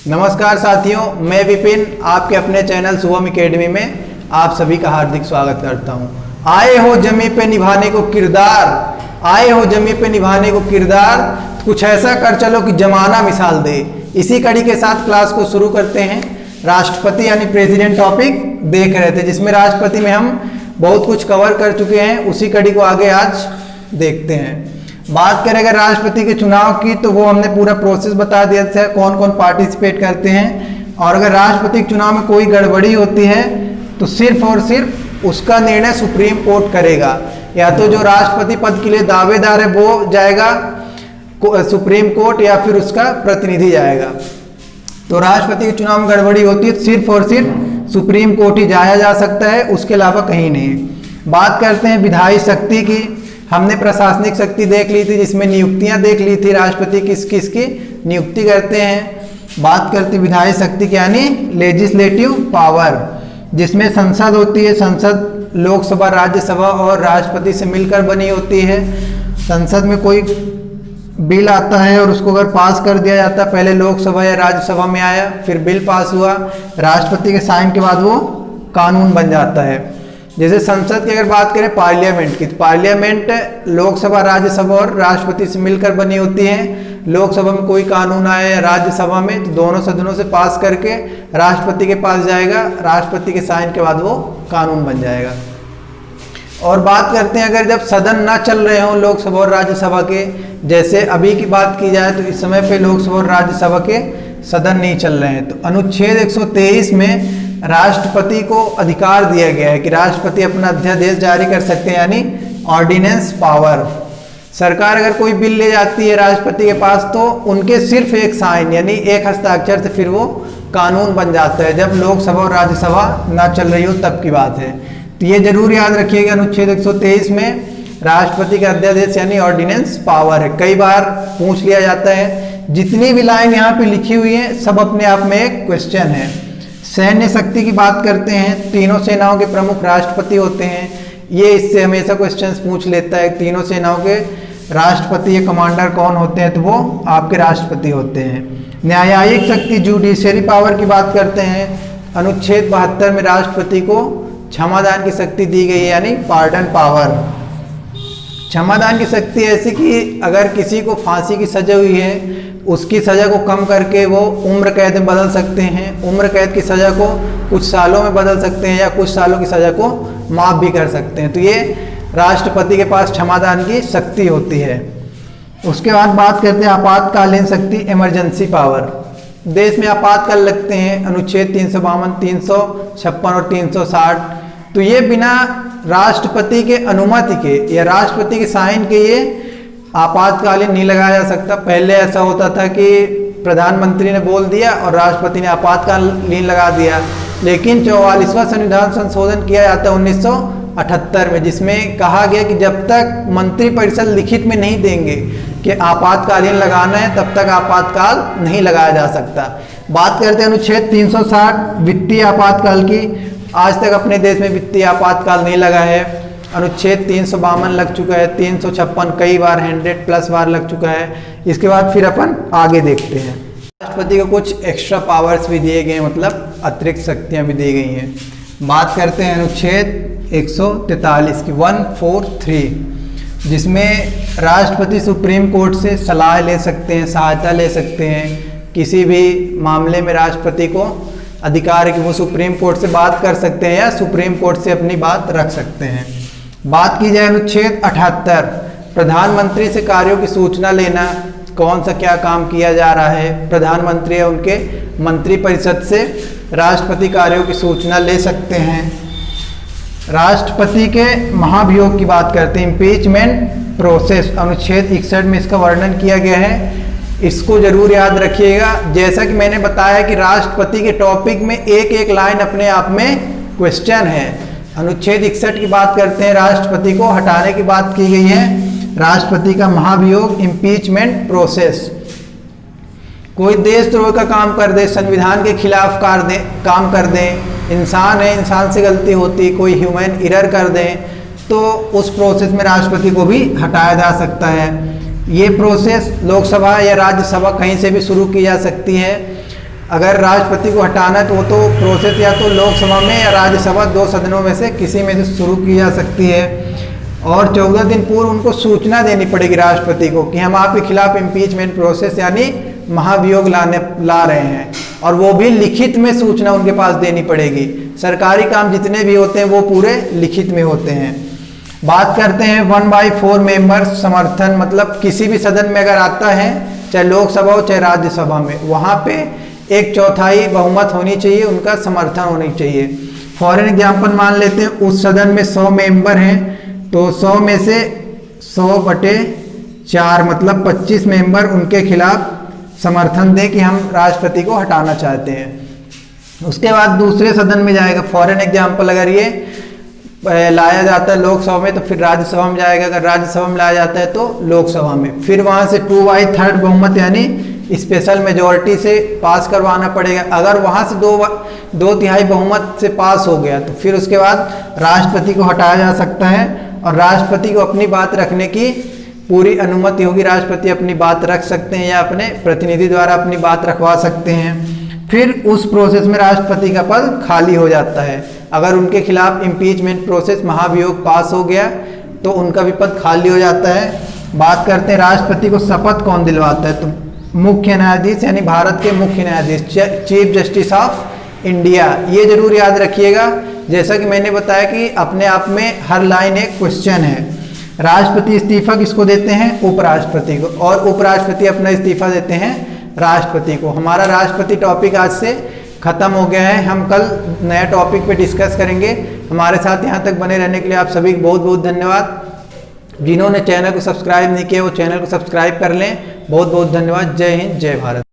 नमस्कार साथियों, मैं विपिन आपके अपने चैनल शुभम एकेडमी में आप सभी का हार्दिक स्वागत करता हूं। आए हो जमी पे निभाने को किरदार, आए हो जमी पे निभाने को किरदार, कुछ ऐसा कर चलो कि जमाना मिसाल दे। इसी कड़ी के साथ क्लास को शुरू करते हैं। राष्ट्रपति यानी प्रेसिडेंट टॉपिक देख रहे थे, जिसमें राष्ट्रपति में हम बहुत कुछ कवर कर चुके हैं। उसी कड़ी को आगे आज देखते हैं। बात करें अगर राष्ट्रपति के चुनाव की, तो वो हमने पूरा प्रोसेस बता दिया था, कौन कौन पार्टिसिपेट करते हैं। और अगर राष्ट्रपति के चुनाव में कोई गड़बड़ी होती है तो सिर्फ और सिर्फ उसका निर्णय सुप्रीम कोर्ट करेगा। या तो जो राष्ट्रपति पद के लिए दावेदार है वो जाएगा सुप्रीम कोर्ट, या फिर उसका प्रतिनिधि जाएगा। तो राष्ट्रपति के चुनाव में गड़बड़ी होती है तो सिर्फ और सिर्फ सुप्रीम कोर्ट ही जाया जा सकता है, उसके अलावा कहीं नहीं। बात करते हैं विधायी शक्ति की। हमने प्रशासनिक शक्ति देख ली थी, जिसमें नियुक्तियां देख ली थी, राष्ट्रपति किस किस की नियुक्ति करते हैं। बात करते विधायी शक्ति की यानी लेजिस्लेटिव पावर, जिसमें संसद होती है। संसद लोकसभा, राज्यसभा और राष्ट्रपति से मिलकर बनी होती है। संसद में कोई बिल आता है और उसको अगर पास कर दिया जाता है, पहले लोकसभा या राज्यसभा में आया, फिर बिल पास हुआ, राष्ट्रपति के साइन के बाद वो कानून बन जाता है। जैसे संसद की अगर बात करें पार्लियामेंट की, तो पार्लियामेंट लोकसभा, राज्यसभा और राष्ट्रपति से मिलकर बनी होती है। लोकसभा में कोई कानून आए या राज्यसभा में, तो दोनों सदनों से पास करके राष्ट्रपति के पास जाएगा, राष्ट्रपति के साइन के बाद वो कानून बन जाएगा। और बात करते हैं अगर जब सदन ना चल रहे हों लोकसभा और राज्यसभा के, जैसे अभी की बात की जाए तो इस समय पे लोकसभा और राज्यसभा के सदन नहीं चल रहे हैं, तो अनुच्छेद 123 में राष्ट्रपति को अधिकार दिया गया है कि राष्ट्रपति अपना अध्यादेश जारी कर सकते हैं, यानी ऑर्डिनेंस पावर। सरकार अगर कोई बिल ले जाती है राष्ट्रपति के पास, तो उनके सिर्फ एक साइन यानी एक हस्ताक्षर से फिर वो कानून बन जाता है। जब लोकसभा और राज्यसभा ना चल रही हो तब की बात है। तो ये जरूर याद रखिएगा, अनुच्छेद 123 में राष्ट्रपति का अध्यादेश यानी ऑर्डिनेंस पावर है। कई बार पूछ लिया जाता है। जितनी भी लाइन यहाँ पे लिखी हुई है सब अपने आप में एक क्वेश्चन है। सैन्य शक्ति की बात करते हैं, तीनों सेनाओं के प्रमुख राष्ट्रपति होते हैं। ये इससे हमेशा क्वेश्चंस पूछ लेता है, तीनों सेनाओं के राष्ट्रपति या कमांडर कौन होते हैं, तो वो आपके राष्ट्रपति होते हैं। न्यायिक शक्ति, जुडिशियरी पावर की बात करते हैं। अनुच्छेद 72 में राष्ट्रपति को क्षमादान की शक्ति दी गई है, यानी पार्डन पावर। क्षमादान की शक्ति ऐसी कि अगर किसी को फांसी की सजा हुई है, उसकी सज़ा को कम करके वो उम्र कैद में बदल सकते हैं। उम्र कैद की सज़ा को कुछ सालों में बदल सकते हैं, या कुछ सालों की सज़ा को माफ़ भी कर सकते हैं। तो ये राष्ट्रपति के पास क्षमादान की शक्ति होती है। उसके बाद बात करते हैं आपातकालीन शक्ति, इमरजेंसी पावर। देश में आपातकाल लगते हैं, अनुच्छेद 352, 356 और 360। तो ये बिना राष्ट्रपति के अनुमति के या राष्ट्रपति के साइन के ये आपातकालीन नहीं लगाया जा सकता। पहले ऐसा होता था कि प्रधानमंत्री ने बोल दिया और राष्ट्रपति ने आपातकालीन लगा दिया, लेकिन 44वां संविधान संशोधन किया जाता है 1978 में, जिसमें कहा गया कि जब तक मंत्रिपरिषद लिखित में नहीं देंगे कि आपातकालीन लगाना है, तब तक आपातकाल नहीं लगाया जा सकता। बात करते हैं अनुच्छेद 360 वित्तीय आपातकाल की। आज तक अपने देश में वित्तीय आपातकाल नहीं लगा है। अनुच्छेद 352 लग चुका है, 356 कई बार 100+ बार लग चुका है। इसके बाद फिर अपन आगे देखते हैं। राष्ट्रपति को कुछ एक्स्ट्रा पावर्स भी दिए गए, मतलब अतिरिक्त शक्तियां भी दी गई हैं। बात करते हैं अनुच्छेद 143 की, 143, जिसमें राष्ट्रपति सुप्रीम कोर्ट से सलाह ले सकते हैं, सहायता ले सकते हैं। किसी भी मामले में राष्ट्रपति को अधिकार है कि वो सुप्रीम कोर्ट से बात कर सकते हैं या सुप्रीम कोर्ट से अपनी बात रख सकते हैं। बात की जाए अनुच्छेद 78, प्रधानमंत्री से कार्यों की सूचना लेना, कौन सा क्या काम किया जा रहा है। प्रधानमंत्री या उनके मंत्रिपरिषद से राष्ट्रपति कार्यों की सूचना ले सकते हैं। राष्ट्रपति के महाभियोग की बात करते हैं, इम्पीचमेंट प्रोसेस, अनुच्छेद 61 में इसका वर्णन किया गया है। इसको जरूर याद रखिएगा। जैसा कि मैंने बताया कि राष्ट्रपति के टॉपिक में एक एक लाइन अपने आप में क्वेश्चन है। अनुच्छेद 61 की बात करते हैं, राष्ट्रपति को हटाने की बात की गई है। राष्ट्रपति का महाभियोग, इम्पीचमेंट प्रोसेस। कोई देशद्रोह का काम कर दे, संविधान के खिलाफ काम कर दे, इंसान है, इंसान से गलती होती, कोई ह्यूमन एरर कर दे, तो उस प्रोसेस में राष्ट्रपति को भी हटाया जा सकता है। ये प्रोसेस लोकसभा या राज्यसभा कहीं से भी शुरू की जा सकती है। अगर राष्ट्रपति को हटाना है तो वो तो प्रोसेस या तो लोकसभा में या राज्यसभा, 2 सदनों में से किसी में से शुरू की जा सकती है। और 14 दिन पूर्व उनको सूचना देनी पड़ेगी राष्ट्रपति को कि हम आपके खिलाफ इम्पीचमेंट प्रोसेस यानी महाभियोग ला रहे हैं, और वो भी लिखित में सूचना उनके पास देनी पड़ेगी। सरकारी काम जितने भी होते हैं वो पूरे लिखित में होते हैं। बात करते हैं 1/4 मेंबर्स समर्थन, मतलब किसी भी सदन में अगर आता है, चाहे लोकसभा हो चाहे राज्यसभा में, वहाँ पे 1/4 बहुमत होनी चाहिए, उनका समर्थन होनी चाहिए। फॉर एग्जाम्पल मान लेते हैं उस सदन में 100 मेंबर हैं, तो 100 में से 100/4 मतलब 25 मेंबर उनके खिलाफ समर्थन दें कि हम राष्ट्रपति को हटाना चाहते हैं। उसके बाद दूसरे सदन में जाएगा। फॉर एग्जाम्पल अगर ये लाया जाता है लोकसभा में तो फिर राज्यसभा में जाएगा, अगर राज्यसभा में लाया जाता है तो लोकसभा में, फिर वहाँ से 2/3 बहुमत यानी स्पेशल मेजोरिटी से पास करवाना पड़ेगा। अगर वहाँ से 2/3 बहुमत से पास हो गया तो फिर उसके बाद राष्ट्रपति को हटाया जा सकता है, और राष्ट्रपति को अपनी बात रखने की पूरी अनुमति होगी। राष्ट्रपति अपनी बात रख सकते हैं या अपने प्रतिनिधि द्वारा अपनी बात रखवा सकते हैं। फिर उस प्रोसेस में राष्ट्रपति का पद खाली हो जाता है। अगर उनके खिलाफ इम्पीचमेंट प्रोसेस महाभियोग पास हो गया तो उनका भी पद खाली हो जाता है। बात करते हैं राष्ट्रपति को शपथ कौन दिलवाता है, तो मुख्य न्यायाधीश यानी भारत के मुख्य न्यायाधीश, चीफ जस्टिस ऑफ इंडिया। ये जरूर याद रखिएगा, जैसा कि मैंने बताया कि अपने आप में हर लाइन एक क्वेश्चन है। राष्ट्रपति इस्तीफा किसको देते हैं, उपराष्ट्रपति को, और उपराष्ट्रपति अपना इस्तीफा देते हैं राष्ट्रपति को। हमारा राष्ट्रपति टॉपिक आज से खत्म हो गया है, हम कल नया टॉपिक पे डिस्कस करेंगे। हमारे साथ यहाँ तक बने रहने के लिए आप सभी बहुत बहुत धन्यवाद। जिन्होंने चैनल को सब्सक्राइब नहीं किया वो चैनल को सब्सक्राइब कर लें। बहुत बहुत धन्यवाद। जय हिंद, जय भारत।